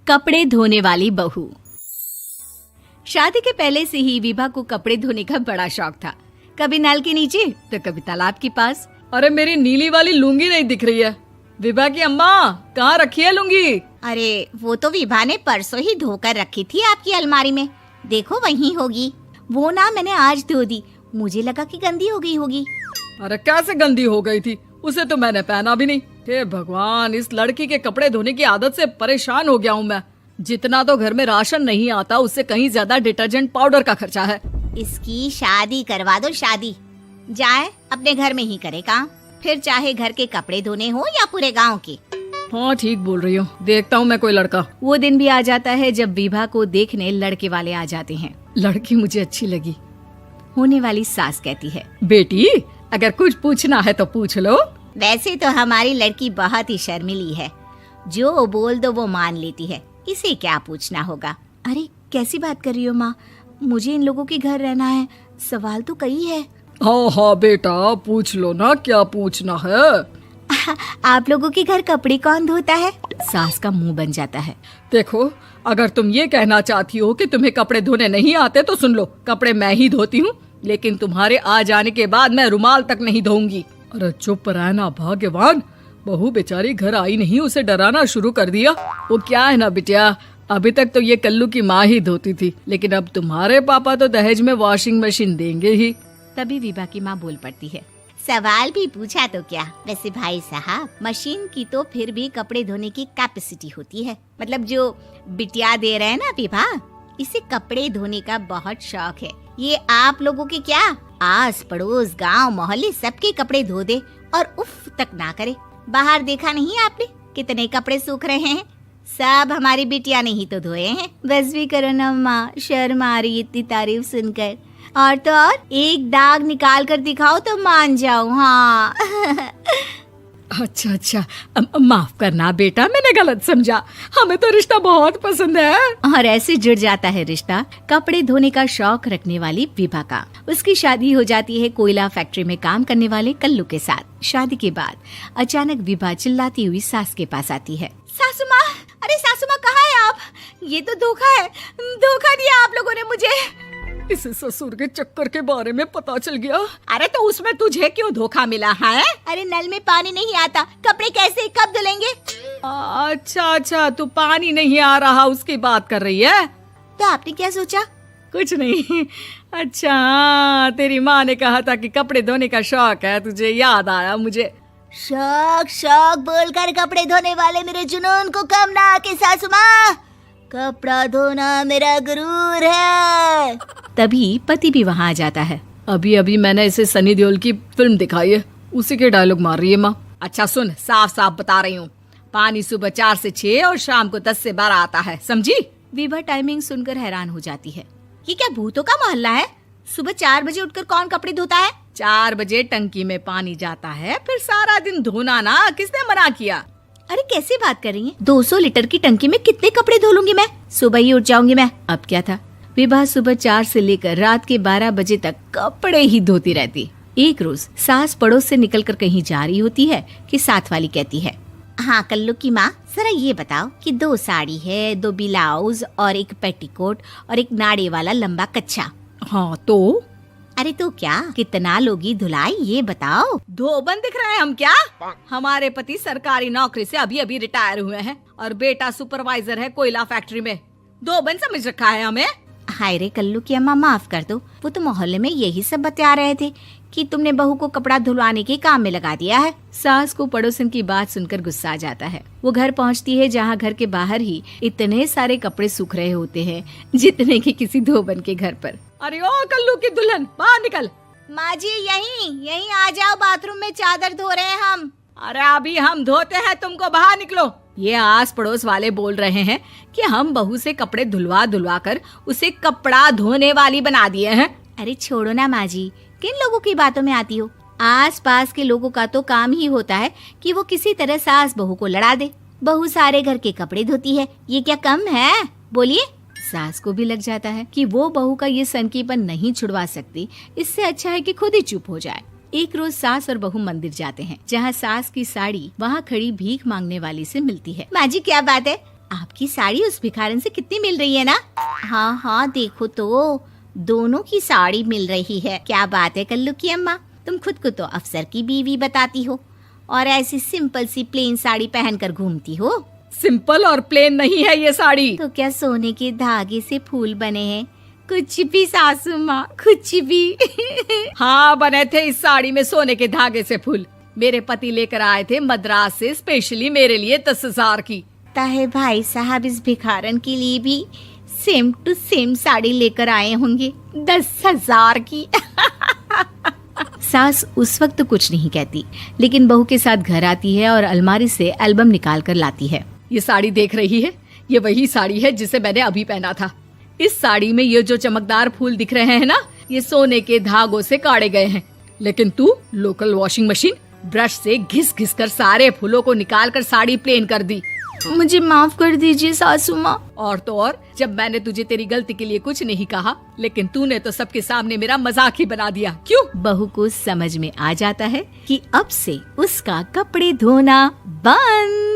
कपड़े धोने वाली बहू। शादी के पहले से ही विभा को कपड़े धोने का बड़ा शौक था। कभी नल के नीचे तो कभी तालाब के पास। अरे मेरी नीली वाली लुंगी नहीं दिख रही है। विभा की अम्मा, कहाँ रखी है लुंगी? अरे वो तो विभा ने परसों ही धोकर रखी थी आपकी अलमारी में, देखो वहीं होगी। वो ना मैंने आज धो दी, मुझे लगा कि गंदी हो गई होगी। अरे कैसे गंदी हो गई थी? उसे तो मैंने पहना भी नहीं। हे भगवान, इस लड़की के कपड़े धोने की आदत से परेशान हो गया हूँ मैं। जितना तो घर में राशन नहीं आता, उससे कहीं ज्यादा डिटर्जेंट पाउडर का खर्चा है। इसकी शादी करवा दो, शादी जाए अपने घर में ही करे काम, फिर चाहे घर के कपड़े धोने हो या पूरे गांव के। हाँ ठीक बोल रही हो, देखता हूँ मैं कोई लड़का। वो दिन भी आ जाता है जब विभा को देखने लड़के वाले आ जाते हैं। लड़की मुझे अच्छी लगी। होने वाली सास कहती है, बेटी अगर कुछ पूछना है तो पूछ लो। वैसे तो हमारी लड़की बहुत ही शर्मीली है, जो बोल दो वो मान लेती है, इसे क्या पूछना होगा। अरे कैसी बात कर रही हो माँ, मुझे इन लोगों के घर रहना है, सवाल तो कई है। हाँ हाँ बेटा, पूछ लो ना, क्या पूछना है। आप लोगों के घर कपड़े कौन धोता है? सास का मुंह बन जाता है। देखो, अगर तुम ये कहना चाहती हो कि तुम्हें कपड़े धोने नहीं आते तो सुन लो, कपड़े मैं ही धोती हूँ, लेकिन तुम्हारे आ जाने के बाद मैं रुमाल तक नहीं धोऊंगी। अरे चुप रहना भाग्यवान, बहू बेचारी घर आई नहीं, उसे डराना शुरू कर दिया। वो क्या है ना बिटिया, अभी तक तो ये कल्लू की माँ ही धोती थी, लेकिन अब तुम्हारे पापा तो दहेज में वॉशिंग मशीन देंगे ही। तभी विभा की माँ बोल पड़ती है, सवाल भी पूछा तो क्या। वैसे भाई साहब, मशीन की तो फिर भी कपड़े धोने की कैपेसिटी होती है। मतलब जो बिटिया दे रहे हैं ना विभा, इसे कपड़े धोने का बहुत शौक है। ये आप लोगों के क्या, आस पड़ोस गांव मोहल्ले सबके कपड़े धो दे और उफ तक ना करे। बाहर देखा नहीं आपने कितने कपड़े सूख रहे हैं? सब हमारी बिटिया ने ही तो धोए हैं। बस भी करो ना माँ, शर्म आ रही इतनी तारीफ सुनकर। और तो और एक दाग निकाल कर दिखाओ तो मान जाऊं। हाँ अच्छा, माफ करना बेटा, मैंने गलत समझा। हमें तो रिश्ता बहुत पसंद है। और ऐसे जुड़ जाता है रिश्ता कपड़े धोने का शौक रखने वाली विभा का। उसकी शादी हो जाती है कोयला फैक्ट्री में काम करने वाले कल्लू के साथ। शादी के बाद अचानक विभा चिल्लाती हुई सास के पास आती है। सासू माँ, अरे सासू माँ कहाँ है आप? ये तो धोखा है, धोखा दिया आप लोगों ने मुझे। इसे ससुर के चक्कर के बारे में पता चल गया। अरे तो उसमें तुझे क्यों धोखा मिला है? अरे नल में पानी नहीं आता, कपड़े कैसे कब धुलेंगे? अच्छा, तू पानी नहीं आ रहा उसकी बात कर रही है। तो आपने क्या सोचा? कुछ नहीं। अच्छा, तेरी माँ ने कहा था कि कपड़े धोने का शौक है तुझे, याद आया मुझे। शौक बोलकर कपड़े धोने वाले मेरे जुनून को कम ना आके सासू माँ, कपड़ा धोना मेरा गुरूर है। तभी पति भी वहाँ आ जाता है। अभी मैंने इसे सनी देओल की फिल्म दिखाई है, उसी के डायलॉग मार रही है माँ। अच्छा सुन, साफ साफ बता रही हूँ, पानी सुबह 4 से 6 और शाम को 10 से 12 आता है, समझी? विभा टाइमिंग सुनकर हैरान हो जाती है। ये क्या भूतों का मोहल्ला है? सुबह 4 बजे उठकर कौन कपड़े धोता है? 4 बजे टंकी में पानी जाता है, फिर सारा दिन धोना ना, किसने मना किया? अरे कैसी बात कर रही हैं? 200 लीटर की टंकी में कितने कपड़े धो लूंगी मैं? सुबह ही उठ जाऊंगी मैं। अब क्या था, विभा सुबह 4 से लेकर रात के 12 बजे तक कपड़े ही धोती रहती। एक रोज सास पड़ोस से निकलकर कहीं जा रही होती है कि साथ वाली कहती है, हाँ कल्लू की माँ, जरा ये बताओ कि 2 साड़ी है, 2 ब्लाउज और एक पेटीकोट और एक नाड़े वाला लंबा कच्छा। हाँ तो? अरे तो क्या, कितना लोगी धुलाई ये बताओ। धोबन दिख रहे हैं हम क्या? हमारे पति सरकारी नौकरी से अभी रिटायर हुए हैं और बेटा सुपरवाइजर है कोयला फैक्ट्री में। धोबन समझ रखा है हमें? हाय रे कल्लू की अम्मा, माफ कर दो, वो तो मोहल्ले में यही सब बता रहे थे कि तुमने बहू को कपड़ा धुलवाने के काम में लगा दिया है। सास को पड़ोसन की बात सुनकर गुस्सा आ जाता है। वो घर पहुंचती है जहां घर के बाहर ही इतने सारे कपड़े सूख रहे होते हैं जितने कि किसी धोबन के घर पर। अरे ओ कल्लू की दुल्हन, बाहर निकल। माँ जी यहीं आ जाओ, बाथरूम में चादर धो रहे हैं हम। अरे अभी हम धोते हैं, तुमको बाहर निकलो। ये आस पड़ोस वाले बोल रहे हैं कि हम बहू से कपड़े धुलवा कर उसे कपड़ा धोने वाली बना दिए हैं। अरे छोड़ो ना माँ जी, किन लोगों की बातों में आती हो? आस पास के लोगों का तो काम ही होता है कि वो किसी तरह सास बहू को लड़ा दे। बहू सारे घर के कपड़े धोती है, ये क्या कम है? बोलिए। सास को भी लग जाता है कि वो बहू का ये सनकीपन नहीं छुड़वा सकती, इससे अच्छा है कि खुद ही चुप हो जाए। एक रोज सास और बहू मंदिर जाते हैं, जहाँ सास की साड़ी वहाँ खड़ी भीख मांगने वाली से मिलती है। माँ जी क्या बात है, आपकी साड़ी उस भिखारन से कितनी मिल रही है ना? हाँ हाँ देखो तो, दोनों की साड़ी मिल रही है। क्या बात है कल्लू की अम्मा, तुम खुद को तो अफसर की बीवी बताती हो और ऐसी सिंपल सी प्लेन साड़ी पहनकर घूमती हो। सिंपल और प्लेन नहीं है ये साड़ी। तो क्या सोने के धागे से फूल बने हैं? कुछ भी सासू माँ, कुछ भी। हाँ बने थे इस साड़ी में सोने के धागे से फूल। मेरे पति लेकर आए थे मद्रास से स्पेशली मेरे लिए 10,000 की। ताहे भाई साहब इस भिखारन के लिए भी सेम टू सेम साड़ी लेकर आए होंगे 10,000 की। सास उस वक्त तो कुछ नहीं कहती, लेकिन बहू के साथ घर आती है और अलमारी से एल्बम निकाल कर लाती है। ये साड़ी देख रही है, ये वही साड़ी है जिसे मैंने अभी पहना था। इस साड़ी में ये जो चमकदार फूल दिख रहे हैं ना, ये सोने के धागों से काढ़े गए हैं। लेकिन तू लोकल वॉशिंग मशीन ब्रश से घिस घिस कर सारे फूलों को निकाल कर साड़ी प्लेन कर दी। मुझे माफ कर दीजिए सासू माँ। और तो और, जब मैंने तुझे तेरी गलती के लिए कुछ नहीं कहा, लेकिन तूने तो सबके सामने मेरा मजाक ही बना दिया। क्यों? बहू को समझ में आ जाता है कि अब से उसका कपड़े धोना बंद।